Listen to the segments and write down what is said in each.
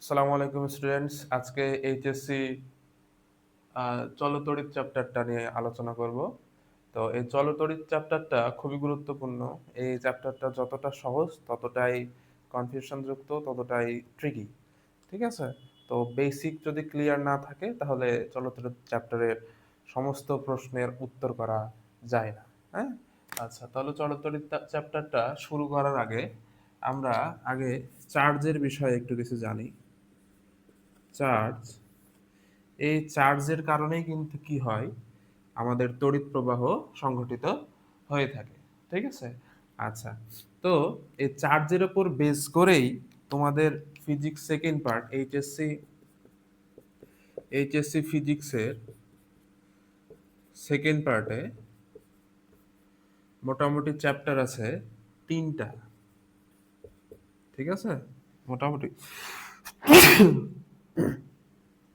আসসালামু আলাইকুম স্টুডেন্টস। আজকে এইচএসসি চলতড়িৎ চ্যাপ্টারটা নিয়ে আলোচনা করব। তো এই চলতড়িৎ চ্যাপ্টারটা খুবই গুরুত্বপূর্ণ। এই চ্যাপ্টারটা যতটা সহজ ততটাই কনফিউশনযুক্ত, ততটাই ট্রিকি। ঠিক আছে? তো বেসিক যদি ক্লিয়ার না থাকে তাহলে চলতড়িৎ চ্যাপ্টারের সমস্ত প্রশ্নের উত্তর করা যায় না। হ্যাঁ? আচ্ছা, তাহলে চলতড়িৎ চ্যাপ্টারটা শুরু করার আগে আমরা আগে চার্জের বিষয়ে একটু কিছু জানি। চার্জ, এই চার্জের কারণেই কিন্তু কি হয়, আমাদের তড়িৎ প্রবাহ সংঘটিত হয়ে থাকে। ঠিক আছে? আচ্ছা, তো এই চার্জের উপর বেস করেই তোমাদের ফিজিক্স সেকেন্ড পার্ট এইচএসসি ফিজিক্সের সেকেন্ড পার্টে মোটামুটি চ্যাপ্টার আছে তিনটা। ঠিক আছে? মোটামুটি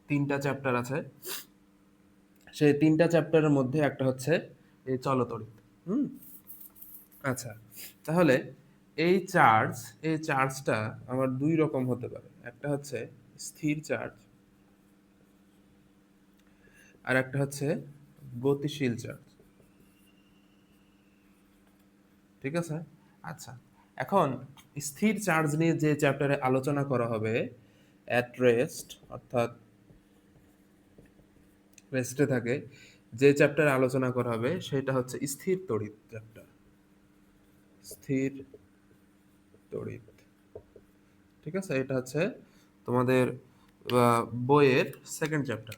তিনটা চ্যাপ্টার আছে। সেই তিনটা চ্যাপ্টারের মধ্যে একটা হচ্ছে এই চলতড়িৎ। হুম। আচ্ছা, তাহলে এই চার্জটা আমার দুই রকম হতে পারে। একটা হচ্ছে স্থির চার্জ, আর একটা হচ্ছে গতিশীল চার্জ। ঠিক আছে? আচ্ছা, এখন স্থির চার্জ নিয়ে যে চ্যাপ্টারে আলোচনা করা হবে, অ্যাট রেস্ট, অর্থাৎ রেস্টে থাকে, যে চ্যাপ্টারে আলোচনা করা হবে সেটা হচ্ছে স্থির তড়িৎ চ্যাপ্টার। স্থির তড়িৎ। ঠিক আছে? এটা হচ্ছে তোমাদের বইয়ের সেকেন্ড চ্যাপ্টার।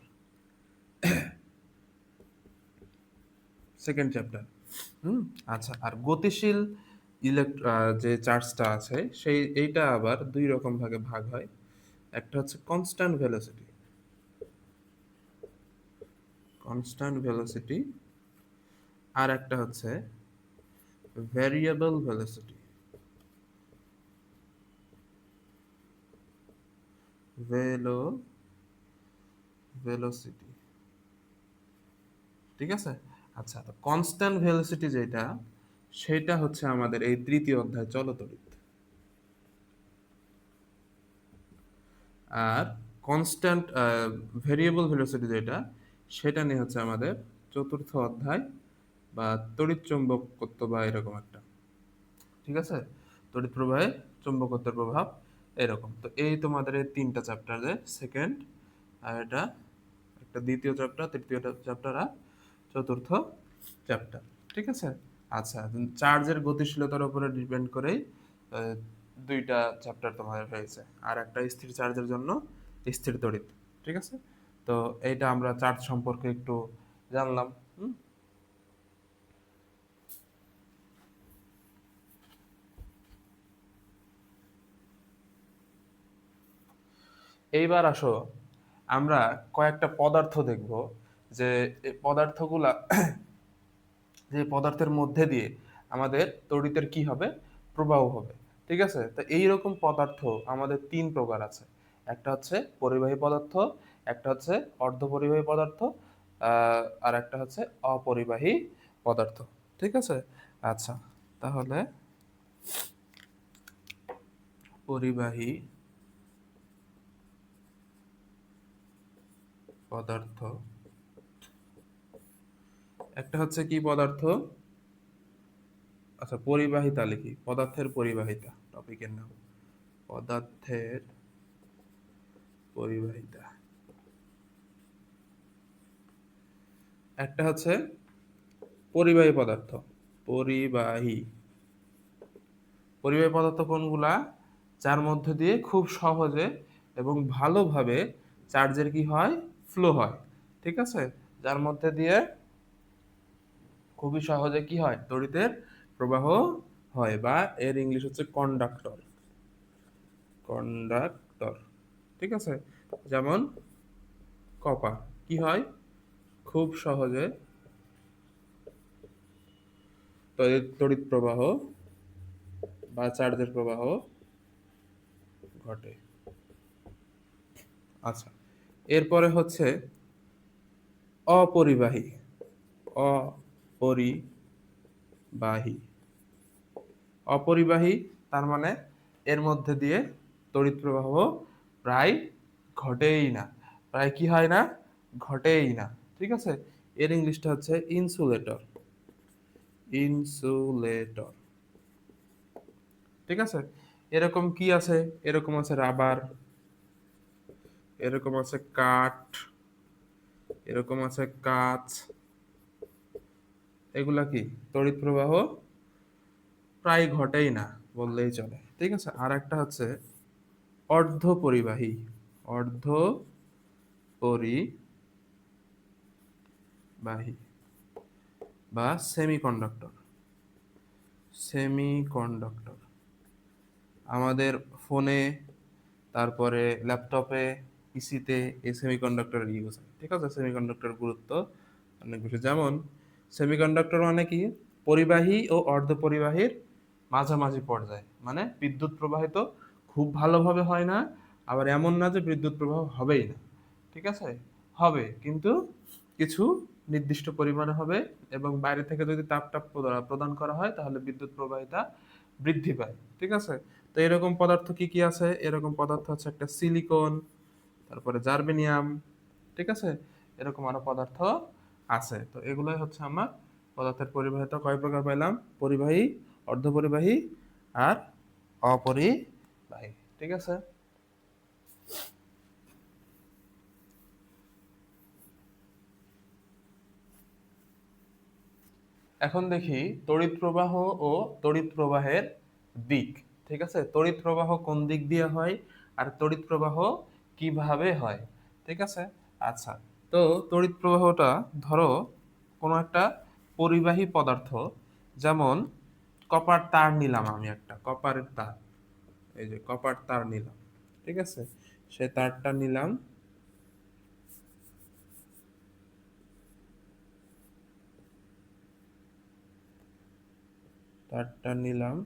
Second chapter. হুম। আচ্ছা, আর গতিশীল যে চার্জটা আছে এইটা আবার দুই রকম ভাগে ভাগ হয়। একটা হচ্ছে কনস্ট্যান্ট ভেলোসিটি, আর একটা হচ্ছে ভ্যারিয়েবল ভেলোসিটি। ভেলো ভেলোসিটি। ঠিক আছে? আচ্ছা, তো কনস্ট্যান্ট ভেলোসিটি যেটা, সেটা হচ্ছে আমাদের এই তৃতীয় অধ্যায় চলতড়িৎ। আর কনস্ট্যান্ট ভেরিয়েবল ভেলোসিটি যেটা, সেটা নিয়ে হচ্ছে আমাদের চতুর্থ অধ্যায়, বা তড়িৎ চৌম্বকত্ব বা এরকম একটা। ঠিক আছে? তড়িৎ প্রবাহে চুম্বকত্বের প্রভাব এরকম। তো এই তোমাদের এই তিনটা চ্যাপ্টারে সেকেন্ড, আর এটা একটা দ্বিতীয় চ্যাপ্টার, তৃতীয় চ্যাপ্টার, আর চতুর্থ চ্যাপ্টার। ঠিক আছে? আচ্ছা, চার্জের গতিশীলতার উপরে ডিপেন্ড করেই আহ, দুইটা চ্যাপ্টার তোমাদের হয়েছে। আর একটা স্থির চার্জের জন্য স্থির তড়িৎ। ঠিক আছে? তো এইটা আমরা চার্জ সম্পর্কে একটু জানলাম। হুম। এইবার আসো, আমরা কয়েকটা পদার্থ দেখব, যে এই পদার্থগুলা যে পদার্থের মধ্যে দিয়ে আমাদের তড়িতের কি হবে, প্রবাহ হবে। ঠিক আছে? তো এইরকম পদার্থ আমাদের তিন প্রকার আছে। একটা হচ্ছে পরিবাহী পদার্থ, একটা হচ্ছে অর্ধপরিবাহী পদার্থ, আর একটা হচ্ছে অপরিবাহী পদার্থ। ঠিক আছে? আচ্ছা, তাহলে পরিবাহী পদার্থ, একটা হচ্ছে কি পদার্থ, আচ্ছা পরিবাহিতা লিখি, পদার্থের পরিবাহিতা টপিকের নাম, পদার্থের পরিবাহিতা। একটা হচ্ছে পরিবাহী পদার্থ। পরিবাহী পরিবাহী পদার্থ কোনগুলা, যার মধ্য দিয়ে খুব সহজে এবং ভালোভাবে চার্জের কি হয়, ফ্লো হয়। ঠিক আছে? যার মধ্যে দিয়ে খুবই সহজে কি হয়, তড়িতের প্রবাহ হয়, বা এর ইংলিশ হচ্ছে কন্ডাক্টর। কন্ডাক্টর। ঠিক আছে? যেমন কপার, কি হয়, খুব সহজে তড়িৎ তড়িৎ প্রবাহ বা চার্জের প্রবাহ ঘটে। আচ্ছা, এরপরে হচ্ছে অপরিবাহী। অপরিবাহী অপরিবাহী তার মানে এর মধ্যে দিয়ে তড়িৎ প্রবাহ প্রায় ঘটেই না। প্রায় কি হয় না? ঘটেই না। ঠিক আছে? এর ইংলিশটা হচ্ছে ইনসুলেটর। ইনসুলেটর। ঠিক আছে? এরকম কি আছে? এরকম আছে রাবার, এরকম আছে কাঠ, এরকম আছে কাঁচ। এগুলা কি? তড়িৎ প্রবাহ প্রায় ঘটেই না বললেই চলে। ঠিক আছে? আর একটা হচ্ছে অর্ধ পরিবাহী। অর্ধ পরিবাহী বা সেমিকন্ডাক্টর। সেমিকন্ডাক্টর আমাদের ফোনে, তারপরে ল্যাপটপে, পিসিতে এই সেমিকন্ডাক্টরের ইউজ হয়। ঠিক আছে? সেমিকন্ডাক্টরের গুরুত্ব অনেক বেশি। যেমন সেমিকন্ডাক্টর মানে কি? পরিবাহী ও অর্ধ পরিবাহীর মাঝামাঝি পর্যায়ে, মানে বিদ্যুৎ প্রবাহিত খুব ভালোভাবে হয় না, আবার এমন না যে বিদ্যুৎ প্রবাহ হবেই না। ঠিক আছে? হবে, কিন্তু কিছু নির্দিষ্ট পরিমাণে হবে, এবং বাইরে থেকে যদি তাপ প্রদান করা হয় তাহলে বিদ্যুৎ প্রবাহিতা বৃদ্ধি পায়। ঠিক আছে? তো এরকম পদার্থ কি কি আছে? এরকম পদার্থ হচ্ছে একটা সিলিকন, তারপরে জার্মেনিয়াম। ঠিক আছে? এরকম আরো পদার্থ আছে। তো এগুলোই হচ্ছে আমার পদার্থের পরিবাহিতা কয় প্রকার পাইলাম? পরিবাহী, অর্ধপরিবাহী আর অপরিবাহী। ঠিক আছে? এখন দেখি তড়িৎ প্রবাহ ও তড়িৎ প্রবাহের দিক। ঠিক আছে? তড়িৎ প্রবাহ কোন দিক দিয়ে হয় আর তড়িৎ প্রবাহ কিভাবে হয়। ঠিক আছে? আচ্ছা, তো তড়িৎ প্রবাহটা ধরো কোনো একটা পরিবাহী পদার্থ, যেমন কপার তার নিলাম, আমি একটা কপারের তার, এই যে কপার তার নিলাম। ঠিক আছে? সে তারটা নিলাম, তারটা নিলাম,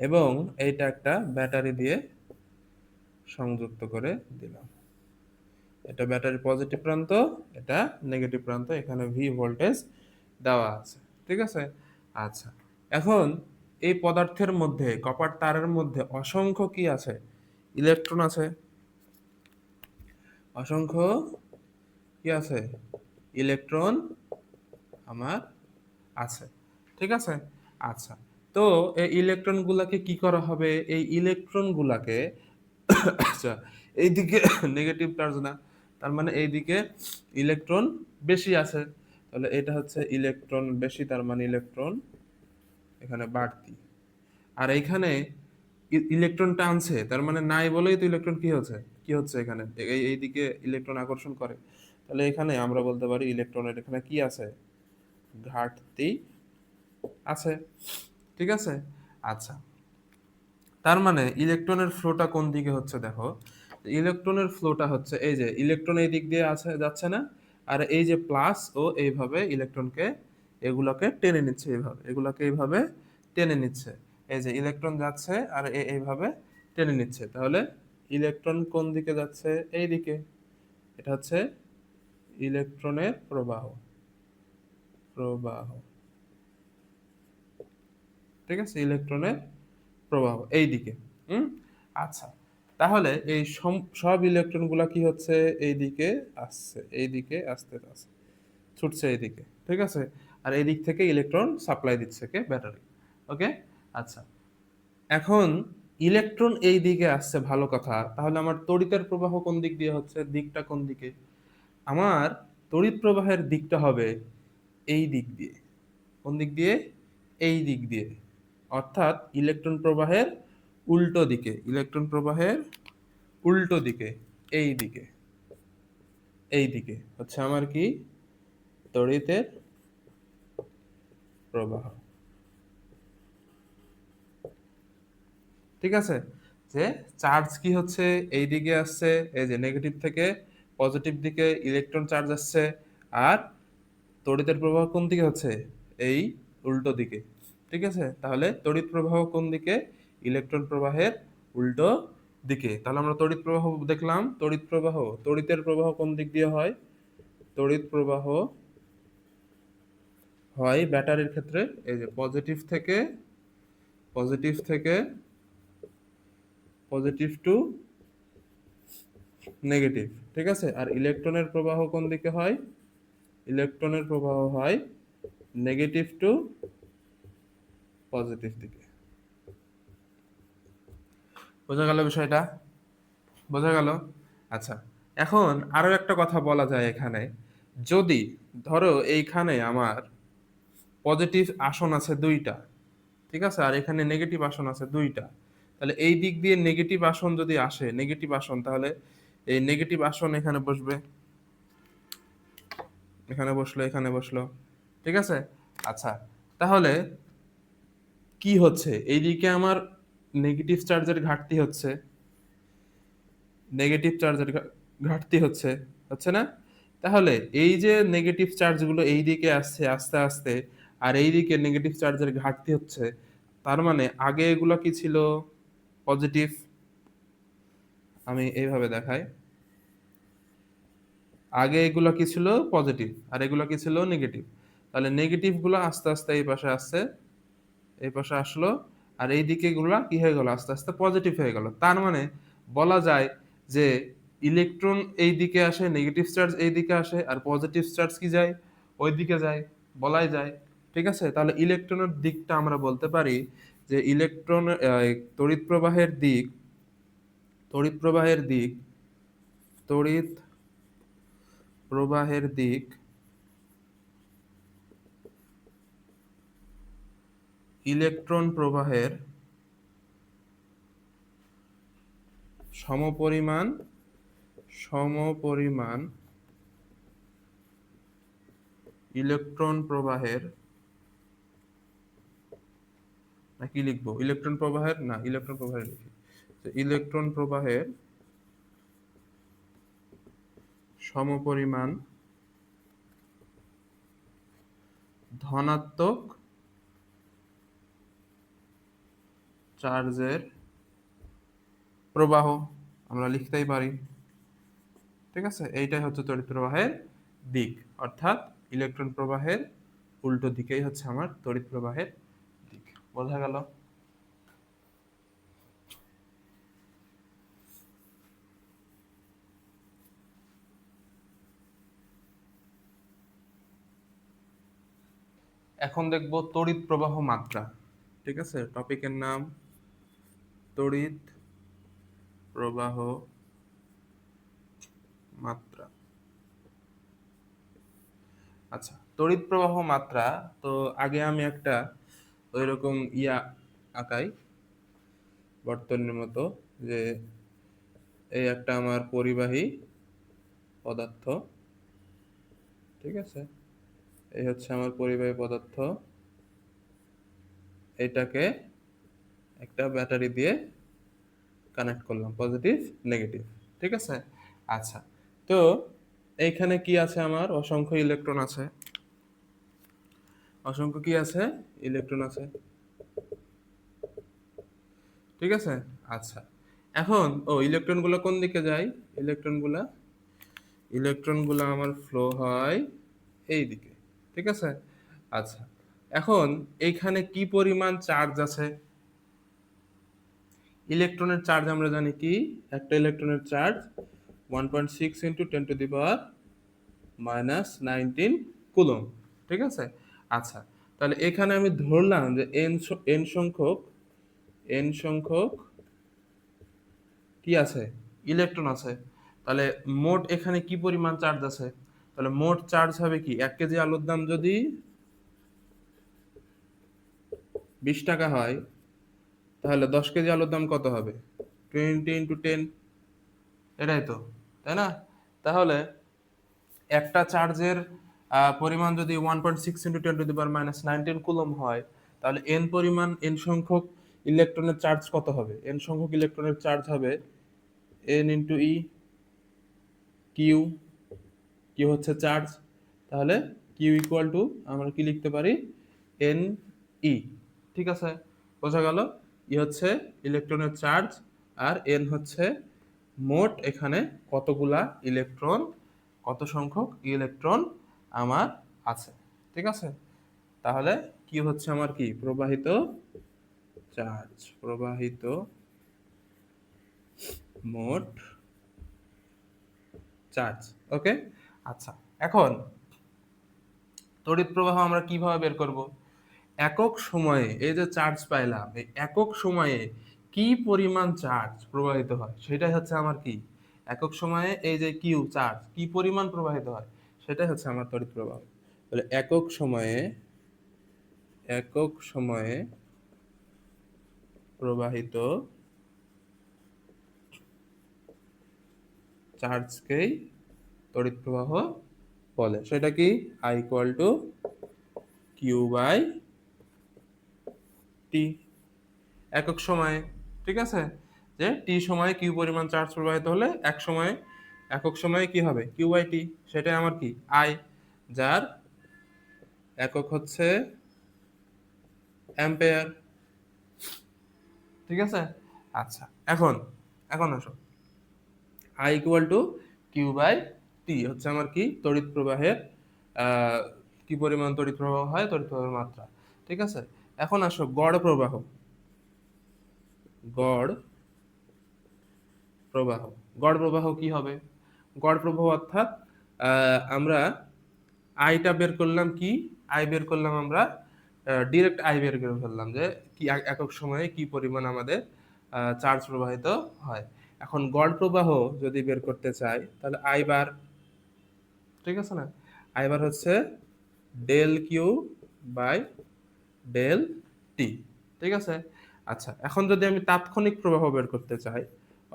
এবং এইটা একটা ব্যাটারি দিয়ে সংযুক্ত করে দিলাম। এটা ব্যাটারি পজিটিভ প্রান্ত, এটা নেগেটিভ প্রান্ত, এখানে ভি ভোল্টেজ দেওয়া আছে। ঠিক আছে? আচ্ছা, এখন এই পদার্থের মধ্যে, কপার তারের মধ্যে অসংখ্য কি আছে? ইলেকট্রন আছে। অসংখ্য কি আছে? ইলেকট্রন আমার আছে। ঠিক আছে? আচ্ছা, তো এই ইলেকট্রন গুলাকে কি করা হবে? এই ইলেকট্রন গুলাকে আচ্ছা, এইদিকে নেগেটিভ চার্জ না, তার মানে এইদিকে ইলেকট্রন বেশি আছে, তাহলে এটা হচ্ছে ইলেকট্রন বেশি, তার মানে ইলেকট্রন এখানে বাড়তি। আর এইখানে ইলেকট্রন টানছে, তার মানে নাই বলেই তো ইলেকট্রন কি হচ্ছে, কি হচ্ছে এখানে এইদিকে ইলেকট্রন আকর্ষণ করে। তাহলে এখানে আমরা বলতে পারি ইলেকট্রনের এখানে কি আছে? ঘাটতি আছে। ঠিক আছে? আচ্ছা, তার মানে ইলেকট্রনের ফ্লোটা কোন দিকে হচ্ছে দেখো। ইলেকট্রনের ফ্লোটা হচ্ছে এই যে ইলেকট্রন এই দিক দিয়ে আছে, যাচ্ছে না? আর এই যে প্লাস ও এইভাবে ইলেকট্রনকে, এগুলোকে টেনে নিচ্ছে, এইভাবে এগুলোকে এইভাবে টেনে নিচ্ছে। এই যে ইলেকট্রন যাচ্ছে আর এইভাবে টেনে নিচ্ছে, তাহলে ইলেকট্রন কোন দিকে যাচ্ছে? এই দিকে। এটা হচ্ছে ইলেকট্রনের প্রবাহ। প্রবাহ। ঠিক আছে? ইলেকট্রনের প্রবাহ এই দিকে। হুম। আচ্ছা, তাহলে এই সব ইলেকট্রন গুলা কি হচ্ছে? এই দিকে আসছে, এই দিকে আসতে আসছে, ছুটছে এইদিকে। ঠিক আছে? আর এই দিক থেকে ইলেকট্রন সাপ্লাই দিচ্ছে কে? ব্যাটারি। ওকে। আচ্ছা, এখন ইলেকট্রন এই দিকে আসছে, ভালো কথা, তাহলে আমার তড়িতের প্রবাহ কোন দিক দিয়ে হচ্ছে? দিকটা কোন দিকে? আমার তড়িৎ প্রবাহের দিকটা হবে এই দিক দিয়ে। কোন দিক দিয়ে? এই দিক দিয়ে। অর্থাৎ ইলেকট্রন প্রবাহের উল্টো দিকে। ইলেকট্রন প্রবাহের উল্টো দিকে, এই দিকে। এই দিকে হচ্ছে আমার কি? তড়িতের প্রবাহ। ঠিক আছে? যে চার্জ কি হচ্ছে? এই দিকে আসছে, এই যে নেগেটিভ থেকে পজিটিভ দিকে ইলেকট্রন চার্জ আসছে, আর তড়িতের প্রবাহ কোন দিকে হচ্ছে? এই উল্টো দিকে। ঠিক আছে? তাহলে তড়িৎ প্রবাহ কোন দিকে? ইলেকট্রন প্রবাহের উল্টো দিকে। তাহলে আমরা তড়িৎ প্রবাহ দেখলাম। তড়িৎ প্রবাহ, তড়িতের প্রবাহ কোন দিক দিয়ে হয়? তড়িৎ প্রবাহ হয় ব্যাটারির ক্ষেত্রে এই যে পজিটিভ থেকে পজিটিভ টু নেগেটিভ, ঠিক আছে। আর ইলেকট্রনের প্রবাহ কোন দিকে হয়? ইলেকট্রনের প্রবাহ হয় নেগেটিভ টু পজিটিভ দিকে। বোঝা গেল বিষয়টা? বোঝা গেল? আচ্ছা, এখন আরো একটা কথা বলা যায় এখানে, যদি ধরো এইখানে আমার পজিটিভ আসন আছে দুইটা, ঠিক আছে, আর এখানে নেগেটিভ আসন আছে দুইটা, তাহলে এই দিক দিয়ে নেগেটিভ আসন যদি আসে, নেগেটিভ আসন, তাহলে এই নেগেটিভ আসন এখানে বসবে, এখানে বসলো, এখানে বসলো, ঠিক আছে। আচ্ছা, তাহলে কি হচ্ছে, এইদিকে আমার নেগেটিভ চার্জের ঘাটতি হচ্ছে, নেগেটিভ চার্জের ঘাটতি হচ্ছে, হচ্ছে না? তাহলে এই যে নেগেটিভ চার্জগুলো এই দিকে আসছে আস্তে আস্তে, আর এই দিকে নেগেটিভ চার্জের ঘাটতি হচ্ছে, তার মানে আগে এগুলো কি ছিল? পজিটিভ। আমি এইভাবে দেখাই, আগে এগুলো কি ছিল? পজিটিভ, আর এগুলো কি ছিল? নেগেটিভ। তাহলে নেগেটিভ গুলো আস্তে আস্তে এই পাশে আসছে, এই পাশে আসলো, আর এই দিকে গুলা কি হয়ে গেল? আস্তে আস্তে পজিটিভ হয়ে গেল। তার মানে বলা যায় যে ইলেকট্রন এই দিকে আসে, নেগেটিভ চার্জ এই দিকে আসে, আর পজিটিভ চার্জ কি যায়? ওই দিকে যায়, বলাই যায়, ঠিক আছে। তাহলে ইলেকট্রনের দিকটা আমরা বলতে পারি যে ইলেকট্রন, তড়িৎ প্রবাহের দিক, তড়িৎ প্রবাহের দিক, তড়িৎ প্রবাহের দিক ইলেকট্রন প্রবাহের সমপরিমাণ, সমপরিমাণ ইলেকট্রন প্রবাহের, না কি লিখবো? ইলেকট্রন প্রবাহের, না ইলেকট্রন প্রবাহের লিখি, তো ইলেকট্রন প্রবাহের সমপরিমাণ ধনাত্মক চার্জের প্রবাহ আমরা লিখতেই পারি, ঠিক আছে। এইটাই হচ্ছে তড়িৎ প্রবাহের দিক, অর্থাৎ ইলেকট্রন প্রবাহের উল্টো দিকেই হচ্ছে আমার তড়িৎ প্রবাহের দিক। বোঝা গেল? এখন দেখব তড়িৎ প্রবাহ মাত্রা, ঠিক আছে। টপিকের নাম তড়িৎ প্রবাহ মাত্রা। আচ্ছা, তড়িৎ প্রবাহ মাত্রা, তো আগে আমি একটা ওইরকম আঁকাই বর্তনীর মতো, যে এই একটা আমার পরিবাহী পদার্থ, ঠিক আছে, এই হচ্ছে আমার পরিবাহী পদার্থ, এটাকে একটা ব্যাটারি দিয়ে কানেক্ট করলাম, পজিটিভ নেগেটিভ, ঠিক আছে। আচ্ছা, তো এইখানে কি আছে? আমার অসংখ্য ইলেকট্রন আছে, অসংখ্য কি আছে? ইলেকট্রন আছে, ঠিক আছে। আচ্ছা, এখন ইলেকট্রনগুলো কোন দিকে যায়? ইলেকট্রনগুলা, ইলেকট্রনগুলো আমার ফ্লো হয় এই দিকে, ঠিক আছে। আচ্ছা, এখন এইখানে কি পরিমাণ চার্জ আছে? ইলেকট্রনের চার্জ আমরা জানি কি, একটা ইলেকট্রনের চার্জ 1.6 ইন্টু 10⁻⁻19 কুলম্ব, ঠিক আছে। আচ্ছা, তাহলে এখানে আমি ধরলাম যে এন সংখ্যক, এন সংখ্যক কি আছে? ইলেকট্রন আছে। তাহলে মোট এখানে কি পরিমাণ চার্জ আছে? তাহলে মোট চার্জ হবে কি, 1 কেজি আলুর দাম যদি 20 টাকা হয়, তাহলে 10 কেজি আলুর দাম কত হবে? 20 × 10, এটাই তো, তাই না? তাহলে একটা চার্জের পরিমাণ যদি 1.6 × 10⁻⁻19 কুলম হয়, তাহলে এন সংখ্যক ইলেকট্রনের চার্জ কত হবে? এন সংখ্যক ইলেকট্রনের চার্জ হবে n × E, কিউ, কিউ হচ্ছে চার্জ, তাহলে কিউ ইকুয়াল টু আমরা কি লিখতে পারি? এন ই, ঠিক আছে। বোঝা গেল? ই হচ্ছে ইলেকট্রনের চার্জ, আর এন হচ্ছে মোট এখানে কতগুলা ইলেকট্রন, কত সংখ্যক ইলেকট্রন আমার আছে, ঠিক আছে। তাহলে কি হচ্ছে আমার? কি প্রবাহিত চার্জ, প্রবাহিত মোট চার্জ। ওকে, আচ্ছা, এখন তড়িৎ প্রবাহ আমরা কিভাবে বের করব? একক সময়ে এই যে চার্জ পাইলাম, এই একক সময়ে কি পরিমাণ চার্জ প্রবাহিত হয় সেটাই হচ্ছে আমার কি, একক সময়ে এই যে কিউ চার্জ কি পরিমাণ প্রবাহিত হয় সেটাই হচ্ছে আমার তড়িৎ প্রবাহ। তাহলে একক সময়ে প্রবাহিত চার্জকেই তড়িৎ প্রবাহ বলে। সেটা কি, I equal to Q by T, একক সময়ে। ঠিক আছে, যে টি সময়ে কিউ পরিমাণ চার্জ প্রবাহিত হলে একক সময়ে কি হবে, কিউ বাই টি, সেটাই আমার কি আই, যার একক হচ্ছে অ্যাম্পেয়ার। ঠিক আছে, আচ্ছা, এখন এখন আসো, I equal to Q by T হচ্ছে আমার কি, তড়িৎ প্রবাহের আহ, কি পরিমাণ তড়িৎ প্রবাহ হয়, তড়িৎ প্রবাহের মাত্রা। ঠিক আছে, এখন আসো গড় প্রবাহ। গড় প্রবাহ কি হবে? গড় প্রবাহ অর্থাৎ আমরা আইটা বের করলাম, কি আই বের করলাম আমরা, ডিরেক্ট আই বের করে ফেললাম যে কি একক সময়ে কি পরিমাণ আমাদের চার্জ প্রবাহিত হয়। এখন গড় প্রবাহ যদি বের করতে চাই তাহলে আই বার, ঠিক আছে না, আই বার হচ্ছে del Q by del t. ঠিক আছে, আচ্ছা, এখন যদি আমি তাৎক্ষণিক প্রবাহ বের করতে চাই,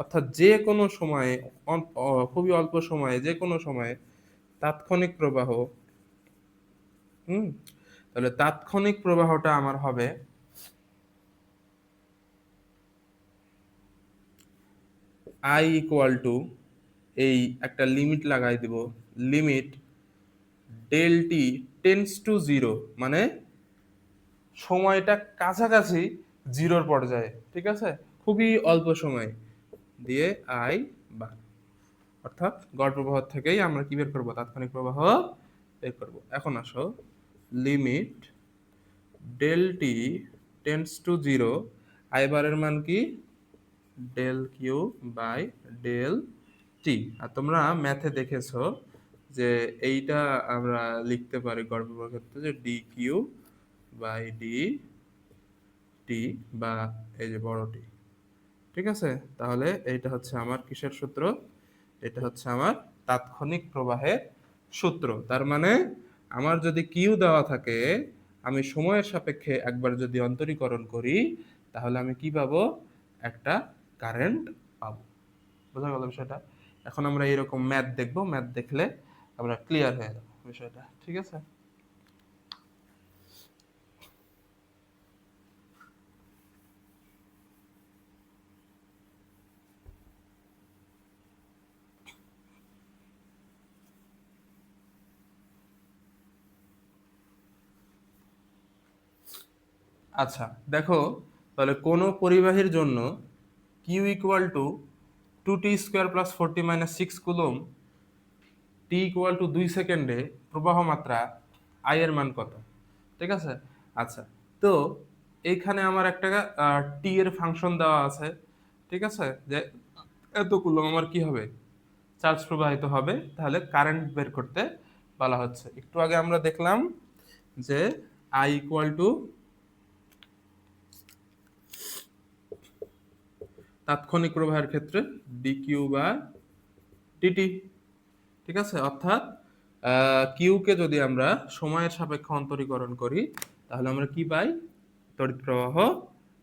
অর্থাৎ যে কোনো সময়ে খুবই অল্প সময়ে যে কোনো সময়ে তাৎক্ষণিক প্রবাহ, হুম, তাহলে তাৎক্ষণিক প্রবাহটা আমার হবে আই ইকুয়াল টু, এই একটা লিমিট লাগাই দিব, limit del T tends to zero, মানে সময়টা কাছাকাছি জিরোর পর্যায়ে, ঠিক আছে, খুবই অল্প সময় দিয়ে আই বার, অর্থাৎ গড় প্রবাহ থেকেই আমরা কি বের করবো, তাৎক্ষণিক প্রবাহ বের করব। এখন আসো, limit del T tends to zero, I বারের মান কি, del Q by del T. আর তোমরা ম্যাথে দেখেছো যে এইটা আমরা লিখতে পারি গড় প্রবাহের ক্ষেত্রে যে d q by d t, বা এই যে বড় টি। ঠিক আছে, তাহলে এইটা হচ্ছে আমার কিসের সূত্র, এটা হচ্ছে আমার তাৎক্ষণিক প্রবাহের সূত্র। তার মানে আমার যদি কিউ দেওয়া থাকে, আমি সময়ের সাপেক্ষে একবার যদি অন্তরীকরণ করি, তাহলে আমি কি পাবো, একটা কারেন্ট পাবো। বোঝা গেল বিষয়টা? এখন আমরা এরকম ম্যাথ দেখবো, ম্যাথ দেখলে আমরা ক্লিয়ার হয়ে যাবো বিষয়টা। ঠিক আছে, আচ্ছা, দেখো, তাহলে কোনো পরিবাহীর জন্য q equal to 2t² plus 40 minus 6 coulomb, t equal to 2 সেকেন্ডে প্রবাহ মাত্রা আই এর মান কত? ঠিক আছে, আচ্ছা, তো এইখানে আমার একটা টি এর ফাংশন দেওয়া আছে। ঠিক আছে, যে এত কুলম আমার কি হবে, চার্জ প্রবাহিত হবে, তাহলে কারেন্ট বের করতে বলা হচ্ছে। একটু আগে আমরা দেখলাম যে আই ইকুয়াল টু তাৎক্ষণিক প্রবাহের ক্ষেত্রে ডিকিউ বা ডিটি। ঠিক আছে, অর্থাৎ কিউ কে যদি আমরা সময়ের সাপেক্ষে অন্তরীকরণ করি, তাহলে আমরা কি পাই, তড়িৎ প্রবাহ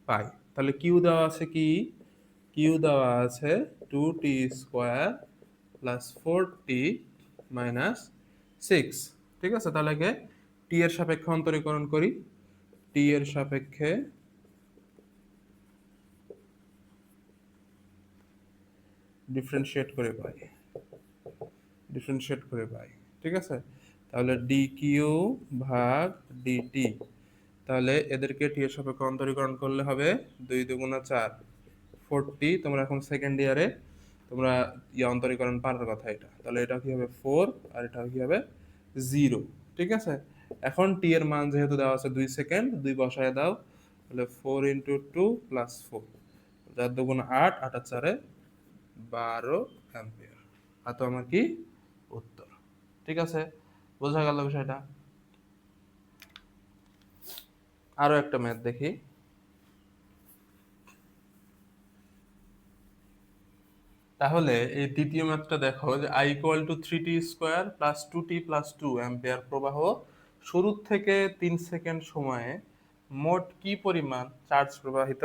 পাই। তাহলে কিউ দেওয়া আছে কি, কিউ দেওয়া আছে 2t² প্লাস 4t মাইনাস 6। ঠিক আছে, তাহলে টি এর সাপেক্ষে অন্তরীকরণ করি, টি এর সাপেক্ষে ডিফারেন্সিয়েট করে পাই, ঠিক আছে, তাহলে ডি কিউ ভাগ ডিটি, তাহলে এদেরকে টি এর সাপেক্ষে অন্তরীকরণ করলে হবে 2 × 4 40। তোমরা এখন সেকেন্ড ইয়ারে, তোমরা অন্তরীকরণ পারার কথা এটা, তাহলে এটা কি হবে 4 আর এটা কি হবে 0। ঠিক আছে, এখন টি এর মান যেহেতু দেওয়া আছে 2 সেকেন্ড, 2 বসায় দাও, তাহলে 4 × 2 প্লাস 4, 4 × 2 = 8, 8 × 4 = 12 অ্যাম্পিয়ার। এত আমার কি উত্তর। ঠিক আছে, বোঝা গেল বিষয়টা। আরো একটা ম্যাথ দেখি। তাহলে এই দ্বিতীয় ম্যাথটা দেখো যে I = 3t² + 2t + 2 অ্যাম্পিয়ার প্রবাহ শুরু থেকে 3 সেকেন্ড সময়ে মোট কি পরিমাণ চার্জ প্রবাহিত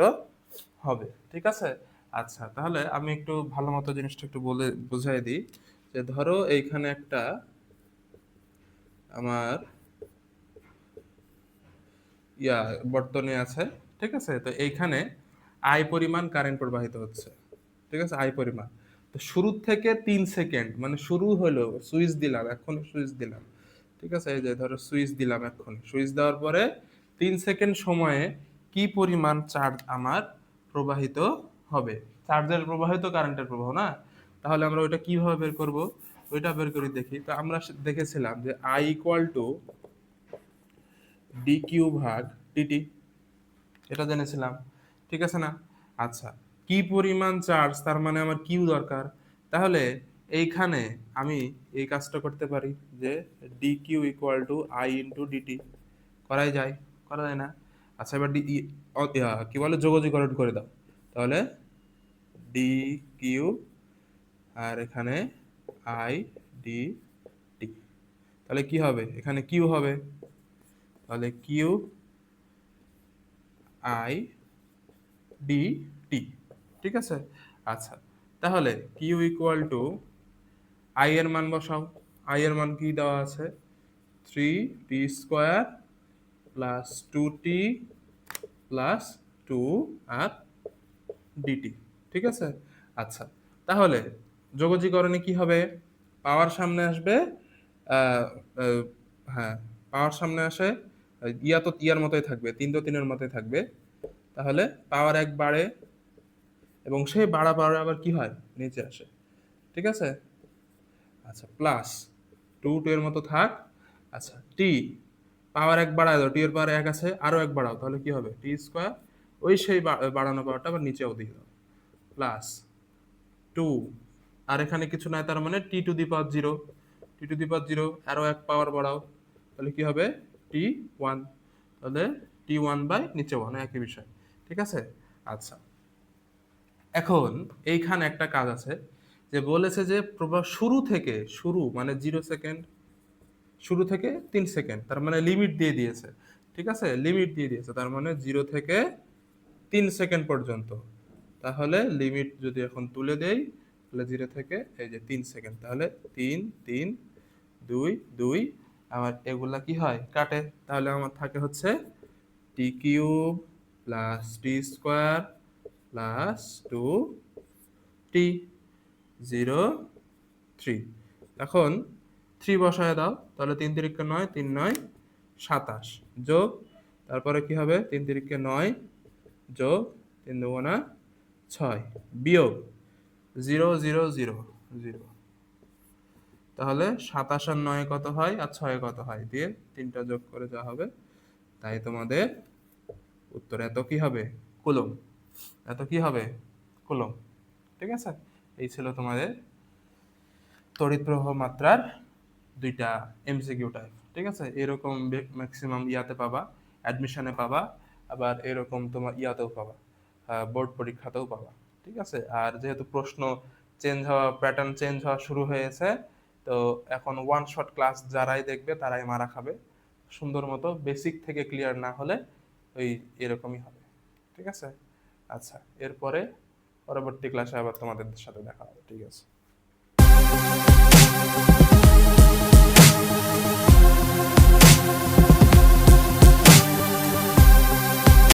হবে। ঠিক আছে, আচ্ছা তাহলে আমি একটু ভালো মতো জিনিসটা একটু বলে বুঝাই দিই। যে ধরো এইখানে একটা আমার বর্তনী আছে। ঠিক আছে, তো এইখানে আই পরিমাণ কারেন্ট প্রবাহিত হচ্ছে। ঠিক আছে, আই পরিমাণ। তো শুরু থেকে 3 সেকেন্ড, মানে শুরু হলো, সুইচ দিলাম, এখন সুইচ দিলাম। ঠিক আছে, এই যে ধরো সুইচ দিলাম, এখন সুইচ দেওয়ার পরে 3 সেকেন্ড সময়ে কি পরিমাণ চার্জ আমার প্রবাহিত হবে। চার্জের প্রবাহিত কারেন্টের প্রবাহ না। তাহলে আমরা ওইটা কিভাবে বের করব, ওইটা বের করে দেখি। তো আমরা দেখেছিলাম যে I = dq/dt, এটা জেনেছিলাম। ঠিক আছে না? আচ্ছা, কি পরিমাণ চার্জ, তার মানে আমার কিউ দরকার। তাহলে এইখানে আমি এই কাজটা করতে পারি যে dq = I × dt, করাই যায়, করা যায় না? আচ্ছা, এবার কি বলে, যোগজীকরণ করে দাও। তাহলে dq আর এখানে I dt, তাহলে কি হবে, এখানে কিউ হবে। তাহলে কিউ I dt। ঠিক আছে, আচ্ছা তাহলে কিউ = আই এর মান বসাও। আই এর মান কি দেওয়া আছে, 3t² + 2t + 2 আর ডিটি। ঠিক আছে, আচ্ছা তাহলে যোগজীকরণে কি হবে, পাওয়ার সামনে আসবে, আহ, আহ, হ্যাঁ পাওয়ার সামনে আসে, ইয়া তো ইয়ার মতোই থাকবে, 3 তো 3-এর মতোই থাকবে। তাহলে পাওয়ার 1 বাড়ে এবং সেই বাড়া পাওয়ার আবার কি হয়, নিচে আসে। ঠিক আছে, আচ্ছা প্লাস 2 এর মতো থাক। আচ্ছা টি, পাওয়ার 1 বাড়ায় দাও, টি এর পাওয়ার 1 আছে, আরো 1 বাড়াও, তাহলে কি হবে, t²। ওই সেই বাড়ানো পাওয়ারটা আবার নিচেও দিয়ে দাও, প্লাস 2। আর এখানে কিছু নাই, তার মানে t⁻0, t⁻0 আরো 1 পাওয়ার বাড়াও, তাহলে কি হবে, t1। তাহলে t1 বাই নিচে 1, একই বিষয়। ঠিক আছে, আচ্ছা এখন এইখানে একটা কাজ আছে, যে বলেছে যে প্রবাহ শুরু থেকে, শুরু মানে 0 সেকেন্ড, শুরু থেকে 3 সেকেন্ড, তার মানে লিমিট দিয়ে দিয়েছে। ঠিক আছে, লিমিট দিয়ে দিয়েছে, তার মানে 0 থেকে 3 সেকেন্ড পর্যন্ত। তাহলে লিমিট যদি এখন তুলে দেই, তাহলে 0 থেকে এই যে 3 সেকেন্ড, তাহলে 3 3 2 2, আমার এগুলা কি হয়, কাটে। তাহলে আমার থাকে হচ্ছে t³ + t² + 2t 0 3। এখন 3 বসায় দাও, তাহলে 3 তিরিকে 9, 3 9 27, যোগ, তারপরে কি হবে, 3 তিরিকে 9 যোগ 3 দুগুণা 6, বিয়োগ 0 0 0 0। তাহলে 27 আর 9 কত হয়, আর 6 কত হয়, দিয়ে 3টা যোগ করে যা হবে তাই তোমাদের উত্তর। এত কি হবে, কুলম্ব। এত কি হবে, কুলম্ব। ঠিক আছে, এই ছিল তোমাদের তড়িৎ প্রবাহ মাত্রার 2টা এমসিকিউ টাইপ। ঠিক আছে, এরকম ম্যাক্সিমাম ইয়াতে পাবা, অ্যাডমিশনে পাবা, আবার এরকম তোমার ইয়াতেও পাবা, বোর্ড পরীক্ষাতেও পাবা। ঠিক আছে, আর যেহেতু প্রশ্ন চেঞ্জ হওয়া, প্যাটার্ন চেঞ্জ হওয়া শুরু হয়েছে, তো এখন ওয়ান শট ক্লাস যারাই দেখবে তারাই মারা খাবে। সুন্দর মতো বেসিক থেকে ক্লিয়ার না হলে ওই এরকমই হবে। ঠিক আছে, আচ্ছা এরপরে পরবর্তী ক্লাসে আবার তোমাদের সাথে দেখা হবে। ঠিক আছে।